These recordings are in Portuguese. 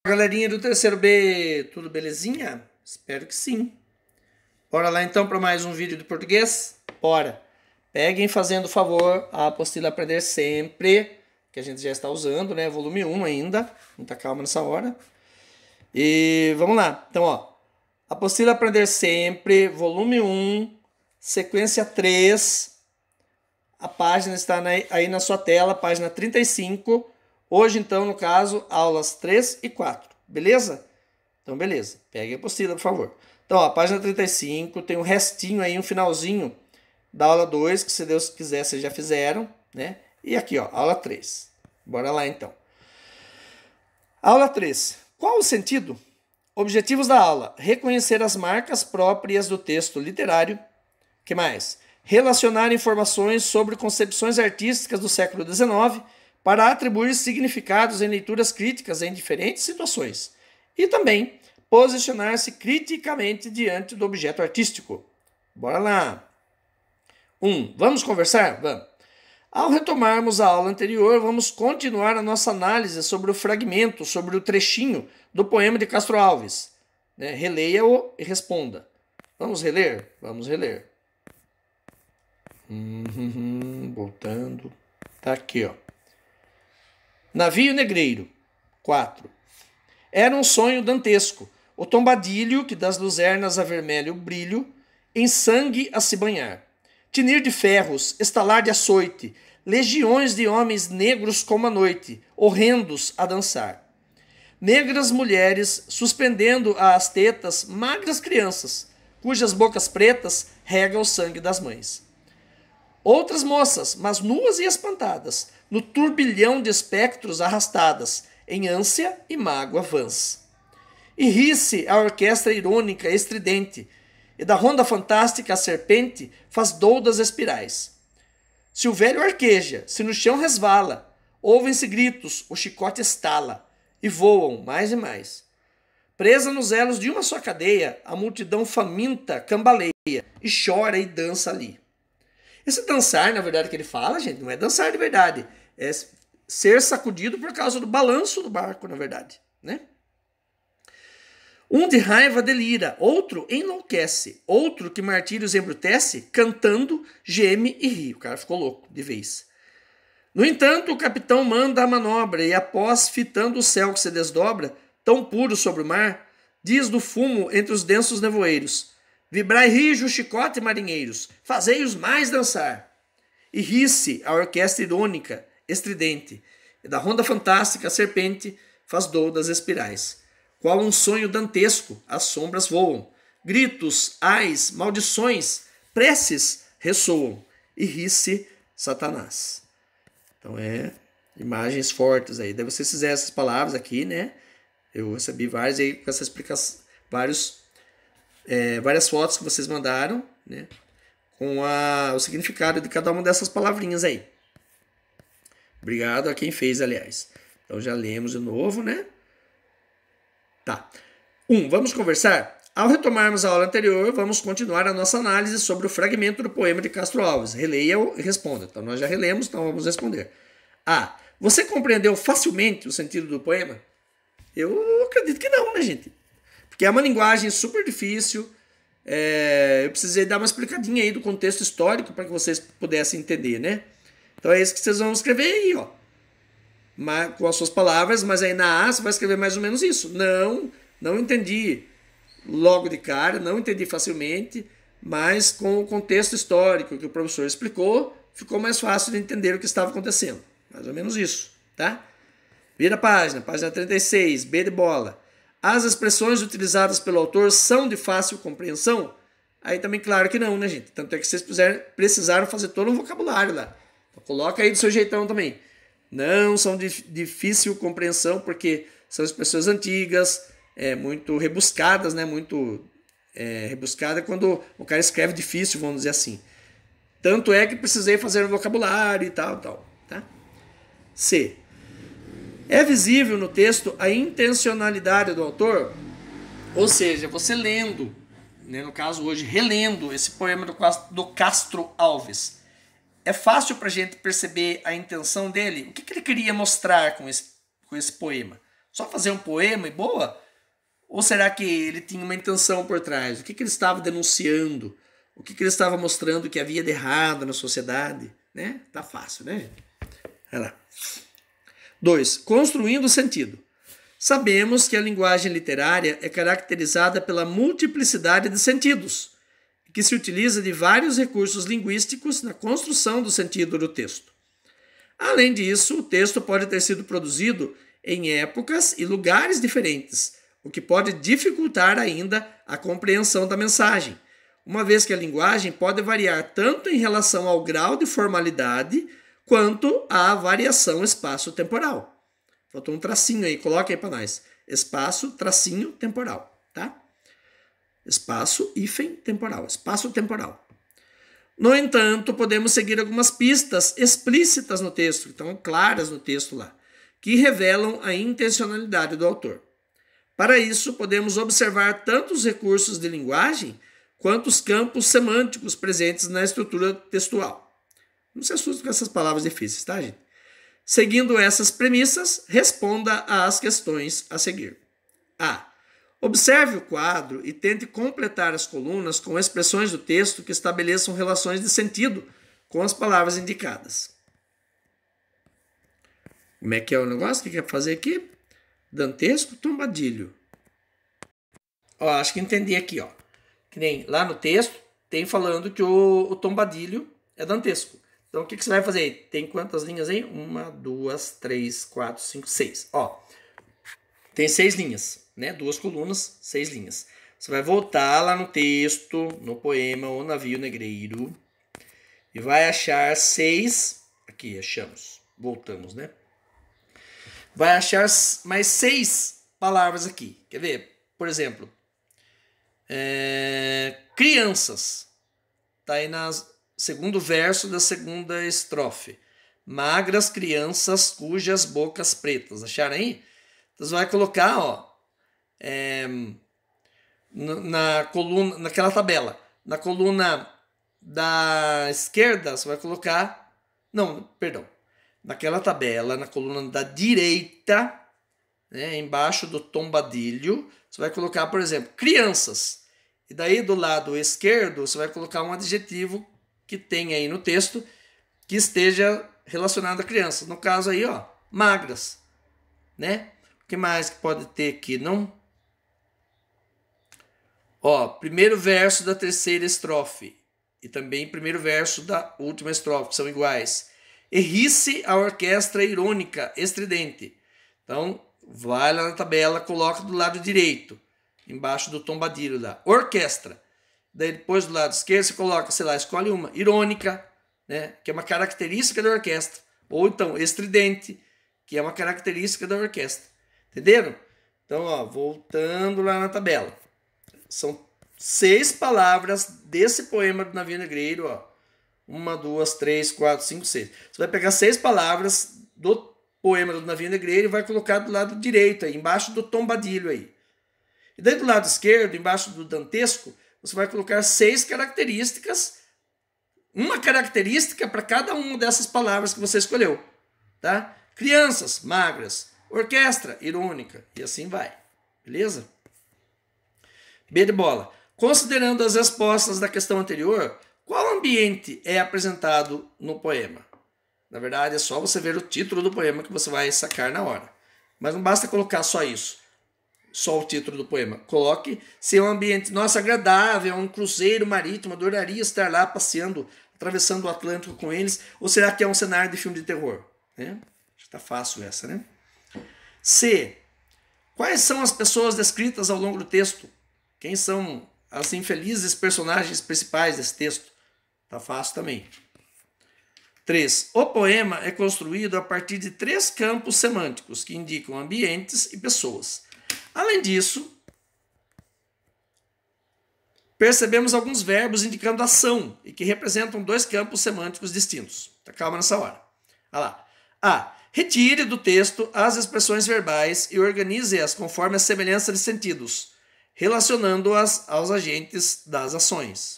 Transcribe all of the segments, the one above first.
Galerinha do terceiro B, tudo belezinha? Espero que sim. Bora lá então para mais um vídeo de português? Bora! Peguem fazendo favor a apostila Aprender Sempre, que a gente já está usando, né? Volume 1 ainda, muita calma nessa hora. E vamos lá. Então, ó, apostila Aprender Sempre, volume 1, sequência 3. A página está aí na sua tela, página 35. Hoje, então, no caso, aulas 3 e 4, beleza? Então, beleza. Pegue a apostila, por favor. Então, ó, página 35, tem um restinho aí, um finalzinho da aula 2, que se Deus quiser, vocês já fizeram, né? E aqui, ó, aula 3. Bora lá, então. Aula 3. Qual o sentido? Objetivos da aula. Reconhecer as marcas próprias do texto literário. Que mais? Relacionar informações sobre concepções artísticas do século XIX para atribuir significados em leituras críticas em diferentes situações. E também posicionar-se criticamente diante do objeto artístico. Bora lá! 1. Vamos conversar? Vamos. Ao retomarmos a aula anterior, vamos continuar a nossa análise sobre o fragmento, sobre o trechinho do poema de Castro Alves. Releia-o e responda. Vamos reler? Vamos reler. Voltando. Tá aqui, ó. Navio Negreiro. 4. Era um sonho dantesco, o tombadilho que das luzernas avermelha o brilho, em sangue a se banhar. Tinir de ferros, estalar de açoite, legiões de homens negros como a noite, horrendos a dançar. Negras mulheres suspendendo às tetas magras crianças, cujas bocas pretas rega o sangue das mães. Outras moças, mas nuas e espantadas, no turbilhão de espectros arrastadas, em ânsia e mágoa vãs. E ri-se a orquestra irônica estridente, e da ronda fantástica a serpente faz doudas espirais. Se o velho arqueja, se no chão resvala, ouvem-se gritos, o chicote estala, e voam mais e mais. Presa nos elos de uma só cadeia, a multidão faminta cambaleia, e chora e dança ali. Esse dançar, na verdade, que ele fala, gente, não é dançar de verdade. É ser sacudido por causa do balanço do barco, na verdade, né? Um de raiva delira, outro enlouquece, outro que martírios embrutece, cantando, geme e ri. O cara ficou louco de vez. No entanto, o capitão manda a manobra e, após fitando o céu que se desdobra, tão puro sobre o mar, diz do fumo entre os densos nevoeiros: vibrai rijo o chicote, marinheiros, fazei-os mais dançar. E ri-se a orquestra irônica, estridente, e da ronda fantástica a serpente faz doudas espirais. Qual um sonho dantesco, as sombras voam, gritos, ais, maldições, preces ressoam, e ri-se Satanás. Então imagens fortes aí. Daí vocês fizeram essas palavras aqui, né? Eu recebi várias aí com essa explicação, várias fotos que vocês mandaram, né? Com o significado de cada uma dessas palavrinhas aí. Obrigado a quem fez, aliás. Então já lemos de novo, né? Tá. 1. Vamos conversar? Ao retomarmos a aula anterior, vamos continuar a nossa análise sobre o fragmento do poema de Castro Alves. Releia-o e responda. Então nós já relemos, então vamos responder. A. Você compreendeu facilmente o sentido do poema? Eu acredito que não, né, gente? Porque é uma linguagem super difícil. Eu precisei dar uma explicadinha aí do contexto histórico para que vocês pudessem entender, né? Então é isso que vocês vão escrever aí, ó. Com as suas palavras, mas aí na A você vai escrever mais ou menos isso. Não entendi logo de cara, não entendi facilmente, mas com o contexto histórico que o professor explicou, ficou mais fácil de entender o que estava acontecendo. Mais ou menos isso, tá? Vira a página 36, B de bola. As expressões utilizadas pelo autor são de fácil compreensão? Aí também claro que não, né, gente? Tanto é que vocês precisaram fazer todo um vocabulário lá. Então, coloca aí do seu jeitão também. Não são de difícil compreensão, porque são expressões antigas, muito rebuscadas, né? Muito rebuscada quando o cara escreve difícil, vamos dizer assim. Tanto é que precisei fazer um vocabulário e tal. Tá? C. É visível no texto a intencionalidade do autor? Ou seja, você lendo, né, no caso hoje, relendo esse poema do Castro Alves, é fácil para a gente perceber a intenção dele? O que ele queria mostrar com esse poema? Só fazer um poema e boa? Ou será que ele tinha uma intenção por trás? O que ele estava denunciando? O que ele estava mostrando que havia de errado na sociedade? Né? Tá fácil, né? Olha lá. 2. Construindo sentido. Sabemos que a linguagem literária é caracterizada pela multiplicidade de sentidos, que se utiliza de vários recursos linguísticos na construção do sentido do texto. Além disso, o texto pode ter sido produzido em épocas e lugares diferentes, o que pode dificultar ainda a compreensão da mensagem, uma vez que a linguagem pode variar tanto em relação ao grau de formalidade quanto à variação espaço-temporal. Faltou um tracinho aí, coloca aí para nós. Espaço, tracinho, temporal, tá? Espaço, hífen, temporal. Espaço temporal. No entanto, podemos seguir algumas pistas explícitas no texto, que estão claras no texto lá, que revelam a intencionalidade do autor. Para isso, podemos observar tanto os recursos de linguagem quanto os campos semânticos presentes na estrutura textual. Não se assuste com essas palavras difíceis, tá, gente? Seguindo essas premissas, responda às questões a seguir. A. Observe o quadro e tente completar as colunas com expressões do texto que estabeleçam relações de sentido com as palavras indicadas. Como é que é o negócio que quer fazer aqui? Dantesco, tombadilho. Ó, acho que entendi aqui, ó. Que nem lá no texto tem falando que o tombadilho é dantesco. Então, o que você vai fazer? Tem quantas linhas aí? 1, 2, 3, 4, 5, 6. Ó, tem 6 linhas, né? 2 colunas, 6 linhas. Você vai voltar lá no texto, no poema O Navio Negreiro, e vai achar 6. Aqui, achamos. Voltamos, né? Vai achar mais 6 palavras aqui. Quer ver? Por exemplo, crianças. Tá aí nas segundo verso da segunda estrofe. Magras crianças cujas bocas pretas. Acharam aí? Então você vai colocar, ó, na coluna, naquela tabela. Na coluna da esquerda, você vai colocar... Não, perdão. Naquela tabela, na coluna da direita, né, embaixo do tombadilho, você vai colocar, por exemplo, crianças. E daí do lado esquerdo, você vai colocar um adjetivo que tem aí no texto que esteja relacionado a crianças. No caso aí, ó, magras, né? O que mais que pode ter aqui, não? Ó, primeiro verso da terceira estrofe e também primeiro verso da última estrofe, que são iguais. Errice a orquestra irônica, estridente. Então, vai lá na tabela, coloca do lado direito, embaixo do tombadilho lá, orquestra. Daí depois do lado esquerdo você coloca, sei lá, escolhe uma, irônica, né, que é uma característica da orquestra. Ou então, estridente, que é uma característica da orquestra. Entenderam? Então, ó, voltando lá na tabela. São 6 palavras desse poema do Navio Negreiro, ó. 1, 2, 3, 4, 5, 6. Você vai pegar 6 palavras do poema do Navio Negreiro e vai colocar do lado direito, aí, embaixo do tombadilho aí. E daí do lado esquerdo, embaixo do dantesco, você vai colocar 6 características, uma característica para cada uma dessas palavras que você escolheu, tá? Crianças, magras, orquestra, irônica, e assim vai, beleza? B de bola. Considerando as respostas da questão anterior, qual ambiente é apresentado no poema? Na verdade, é só você ver o título do poema que você vai sacar na hora. Mas não basta colocar só isso. Só o título do poema. Coloque se é um ambiente, nossa, agradável, um cruzeiro marítimo, adoraria estar lá passeando, atravessando o Atlântico com eles, ou será que é um cenário de filme de terror? Né? Acho que tá fácil essa, né? C. Quais são as pessoas descritas ao longo do texto? Quem são as infelizes personagens principais desse texto? Tá fácil também. 3. O poema é construído a partir de 3 campos semânticos que indicam ambientes e pessoas. Além disso, percebemos alguns verbos indicando ação e que representam 2 campos semânticos distintos. Tá, calma nessa hora. Olha lá. A. Retire do texto as expressões verbais e organize-as conforme a semelhança de sentidos, relacionando-as aos agentes das ações.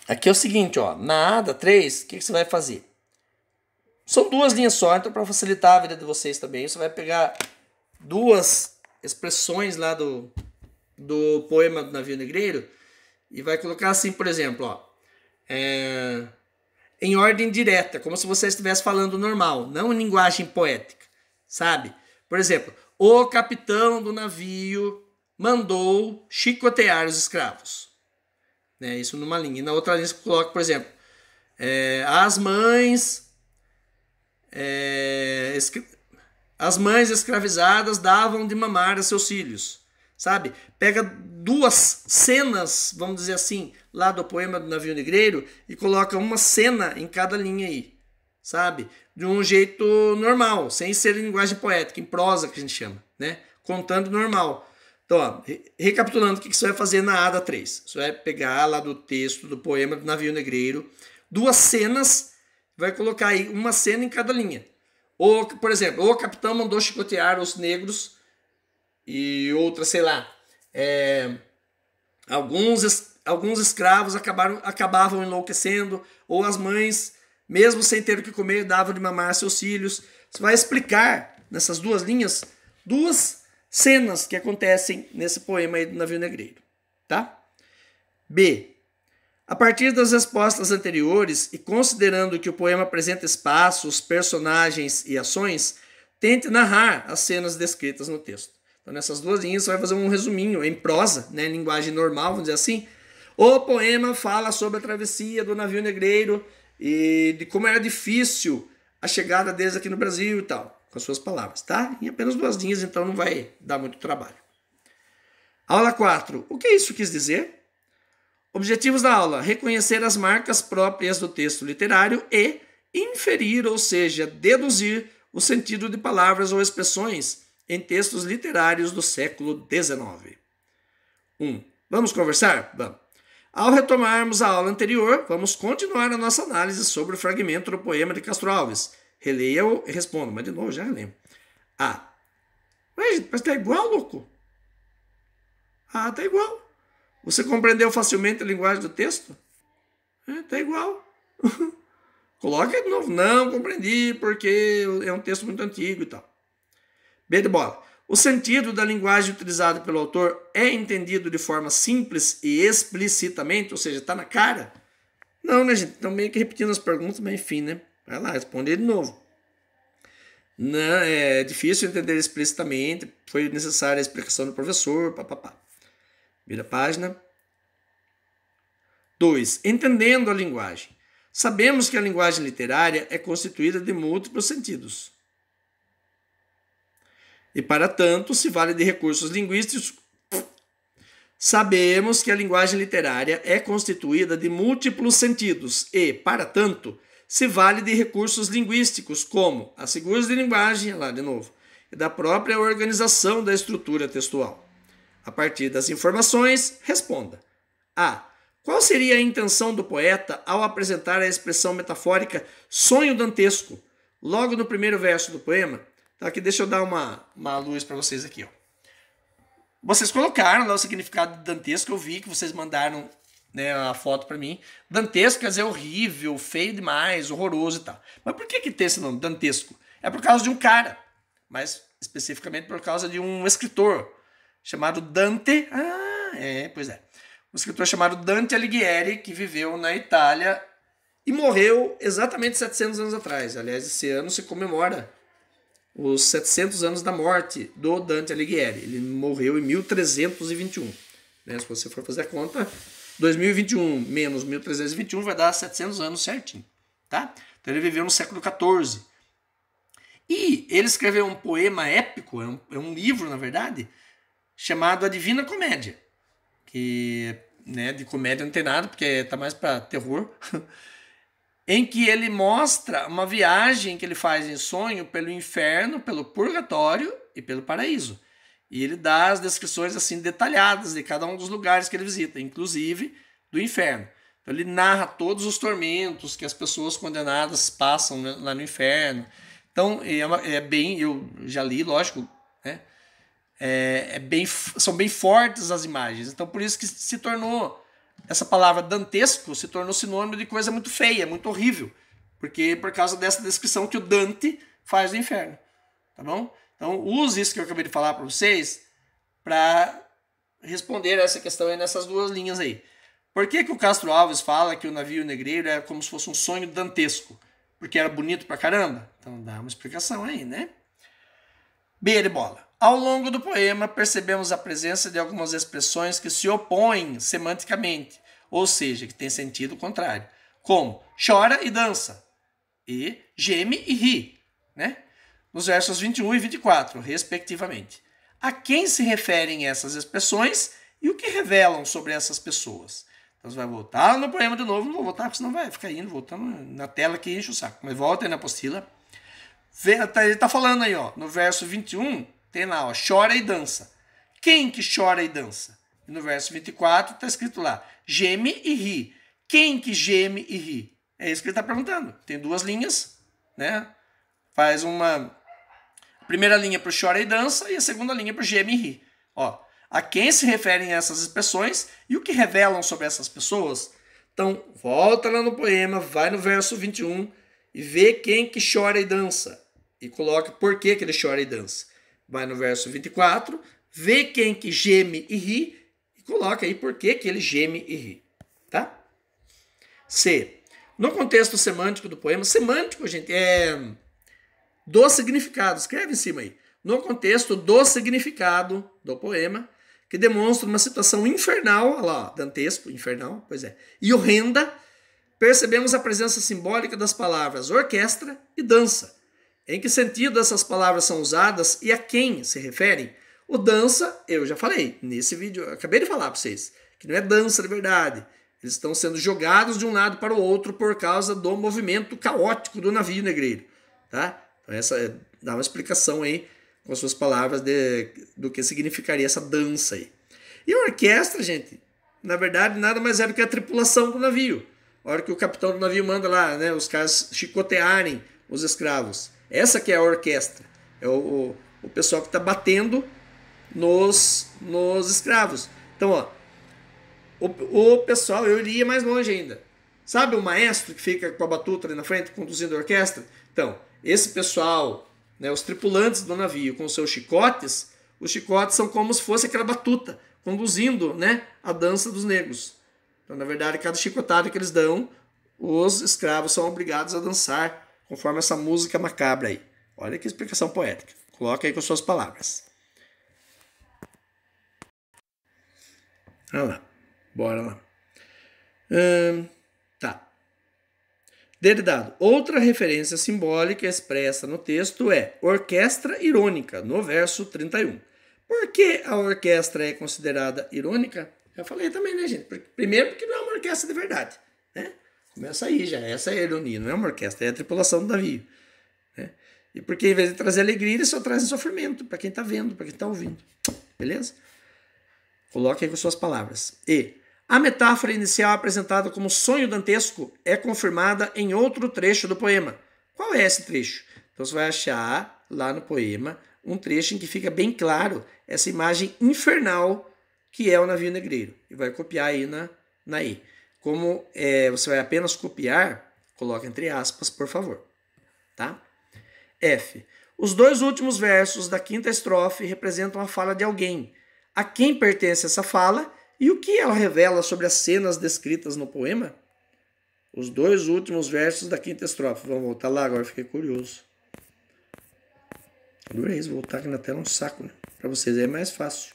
Aqui é o seguinte, ó, na A da 3, o que você vai fazer? São 2 linhas só, então para facilitar a vida de vocês também, você vai pegar duas expressões lá do poema do Navio Negreiro e vai colocar assim, por exemplo, ó, em ordem direta, como se você estivesse falando normal, não em linguagem poética, sabe? Por exemplo, o capitão do navio mandou chicotear os escravos. Né? Isso numa linha. E na outra linha você coloca, por exemplo, as mães escravizadas davam de mamar a seus filhos. Sabe? Pega duas cenas, vamos dizer assim, lá do poema do Navio Negreiro e coloca uma cena em cada linha aí, sabe? De um jeito normal, sem ser em linguagem poética, em prosa que a gente chama, né? Contando normal. Então, ó, recapitulando o que você vai fazer na ADA 3. Você vai pegar lá do texto do poema do Navio Negreiro, duas cenas, vai colocar aí uma cena em cada linha. Ou, por exemplo, o capitão mandou chicotear os negros e outra, sei lá, alguns escravos acabavam enlouquecendo, ou as mães, mesmo sem ter o que comer, davam de mamar a seus filhos. Você vai explicar nessas duas linhas duas cenas que acontecem nesse poema aí do Navio Negreiro, tá? B. A partir das respostas anteriores e considerando que o poema apresenta espaços, personagens e ações, tente narrar as cenas descritas no texto. Então, nessas duas linhas, você vai fazer um resuminho em prosa, né, em linguagem normal, vamos dizer assim. O poema fala sobre a travessia do Navio Negreiro e de como era difícil a chegada deles aqui no Brasil e tal, com as suas palavras, tá? Em apenas duas linhas, então não vai dar muito trabalho. Aula 4. O que isso quis dizer? Objetivos da aula: reconhecer as marcas próprias do texto literário e inferir, ou seja, deduzir o sentido de palavras ou expressões em textos literários do século XIX. 1. Vamos conversar? Vamos. Ao retomarmos a aula anterior, vamos continuar a nossa análise sobre o fragmento do poema de Castro Alves. Releia-o e responda. Mas de novo, já releio. A. Mas tá igual, louco? Ah, tá igual. Você compreendeu facilmente a linguagem do texto? Tá igual. Coloca de novo. Não compreendi porque é um texto muito antigo e tal. B de bola. O sentido da linguagem utilizada pelo autor é entendido de forma simples e explicitamente, ou seja, está na cara? Não, né, gente? Estão meio que repetindo as perguntas, mas enfim, né? Vai lá, responde de novo. Não, é difícil entender explicitamente, foi necessária a explicação do professor, papapá. Vira a página. 2. Entendendo a linguagem. Sabemos que a linguagem literária é constituída de múltiplos sentidos. E, para tanto, se vale de recursos linguísticos. Sabemos que a linguagem literária é constituída de múltiplos sentidos e, para tanto, se vale de recursos linguísticos, como as figuras de linguagem, lá de novo, e da própria organização da estrutura textual. A partir das informações, responda. A. Qual seria a intenção do poeta ao apresentar a expressão metafórica sonho dantesco, logo no primeiro verso do poema? Então, aqui deixa eu dar uma luz para vocês aqui, ó. Vocês colocaram lá o significado de dantesco, eu vi que vocês mandaram, né, a foto para mim. Dantesco quer dizer horrível, feio demais, horroroso e tal. Mas por que tem esse nome, dantesco? É por causa de um cara, mas especificamente por causa de um escritor chamado Dante. Pois é. Um escritor chamado Dante Alighieri, que viveu na Itália e morreu exatamente 700 anos atrás. Aliás, esse ano se comemora os 700 anos da morte do Dante Alighieri. Ele morreu em 1321. Né? Se você for fazer a conta, 2021 menos 1321 vai dar 700 anos certinho. Tá? Então ele viveu no século XIV. E ele escreveu um poema épico, é um livro, na verdade, chamado A Divina Comédia. Que, né, de comédia não tem nada, porque está mais para terror. Em que ele mostra uma viagem que ele faz em sonho pelo inferno, pelo purgatório e pelo paraíso. E ele dá as descrições assim detalhadas de cada um dos lugares que ele visita, inclusive do inferno. Então ele narra todos os tormentos que as pessoas condenadas passam lá no inferno. Então é bem, eu já li, lógico, né? São bem fortes as imagens. Então por isso que se tornou... Essa palavra dantesco se tornou sinônimo de coisa muito feia, muito horrível. Porque por causa dessa descrição que o Dante faz do inferno. Tá bom? Então, use isso que eu acabei de falar para vocês para responder essa questão aí nessas duas linhas aí. Por que o Castro Alves fala que o navio negreiro é como se fosse um sonho dantesco? Porque era bonito pra caramba? Então dá uma explicação aí, né? B de bola. Ao longo do poema, percebemos a presença de algumas expressões que se opõem semanticamente, ou seja, que têm sentido contrário, como chora e dança, e geme e ri, né? Nos versos 21 e 24, respectivamente. A quem se referem essas expressões e o que revelam sobre essas pessoas? Então você vai voltar no poema de novo, não vou voltar, porque senão vai ficar indo, voltando na tela que enche o saco. Mas volta aí na apostila. Ele está falando aí, ó, no verso 21, tem lá, ó, chora e dança. Quem que chora e dança? E no verso 24 está escrito lá, geme e ri. Quem que geme e ri? É isso que ele está perguntando. Tem duas linhas, né? Faz uma primeira linha para o chora e dança e a segunda linha para o geme e ri. Ó, a quem se referem essas expressões e o que revelam sobre essas pessoas? Então, volta lá no poema, vai no verso 21 e vê quem que chora e dança. E coloca por que ele chora e dança. Vai no verso 24, vê quem que geme e ri e coloca aí por que ele geme e ri. Tá? C. No contexto semântico do poema, semântico, gente, é do significado, escreve em cima aí. No contexto do significado do poema, que demonstra uma situação infernal, olha lá, dantesco, infernal, pois é, e horrenda, percebemos a presença simbólica das palavras orquestra e dança. Em que sentido essas palavras são usadas e a quem se referem? O dança, eu já falei nesse vídeo, eu acabei de falar para vocês, que não é dança de verdade. Eles estão sendo jogados de um lado para o outro por causa do movimento caótico do navio negreiro. Tá? Então essa dá uma explicação aí com as suas palavras do que significaria essa dança aí. E a orquestra, gente, na verdade nada mais é do que a tripulação do navio. A hora que o capitão do navio manda lá, né, os caras chicotearem os escravos. Essa que é a orquestra. É o pessoal que está batendo nos escravos. Então, ó, o pessoal, eu iria mais longe ainda. Sabe o maestro que fica com a batuta ali na frente, conduzindo a orquestra? Então, esse pessoal, né, os tripulantes do navio com seus chicotes, os chicotes são como se fosse aquela batuta, conduzindo, né, a dança dos negros. Então, na verdade, cada chicotada que eles dão, os escravos são obrigados a dançar conforme essa música macabra aí. Olha que explicação poética. Coloca aí com suas palavras. Olha lá. Bora lá. Tá. Dele dado. Outra referência simbólica expressa no texto é orquestra irônica, no verso 31. Por que a orquestra é considerada irônica? Já falei também, né, gente? Primeiro porque não é uma orquestra de verdade, né? Começa aí já, essa é a ironia, não é uma orquestra, é a tripulação do navio. Né? E porque em vez de trazer alegria, eles só trazem sofrimento para quem está vendo, para quem está ouvindo. Beleza? Coloque aí com suas palavras. E a metáfora inicial apresentada como sonho dantesco é confirmada em outro trecho do poema. Qual é esse trecho? Então você vai achar lá no poema um trecho em que fica bem claro essa imagem infernal que é o navio negreiro. E vai copiar aí na E. Como você vai apenas copiar, coloca entre aspas, por favor. Tá? F. Os dois últimos versos da quinta estrofe representam a fala de alguém. A quem pertence essa fala e o que ela revela sobre as cenas descritas no poema? Os dois últimos versos da quinta estrofe. Vamos voltar lá agora, fiquei curioso. Adorei voltar aqui na tela, um saco, né? Para vocês aí é mais fácil.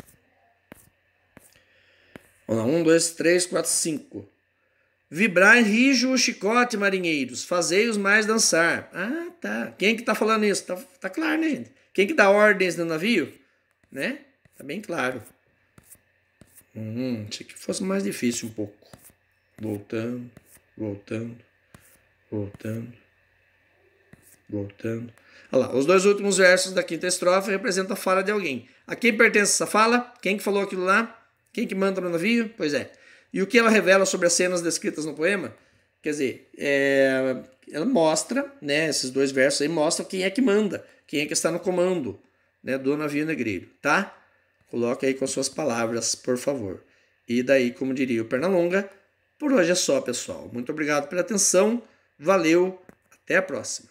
Vamos lá, 1, 2, 3, 4, 5. Vibrar rijo o chicote, marinheiros, fazei-os mais dançar. Ah, tá. Quem que tá falando isso? Tá claro, né, gente? Quem que dá ordens no navio? Né? Tá bem claro. Achei que fosse mais difícil um pouco. Voltando, voltando, voltando, voltando. Olha lá, os dois últimos versos da quinta estrofe representam a fala de alguém. A quem pertence essa fala? Quem que falou aquilo lá? Quem que manda no navio? Pois é. E o que ela revela sobre as cenas descritas no poema? Quer dizer, ela mostra, né, esses dois versos aí mostram quem é que manda, quem é que está no comando, né, do navio negreiro, tá? Coloca aí com suas palavras, por favor. E daí, como diria o Pernalonga, por hoje é só, pessoal. Muito obrigado pela atenção, valeu, até a próxima.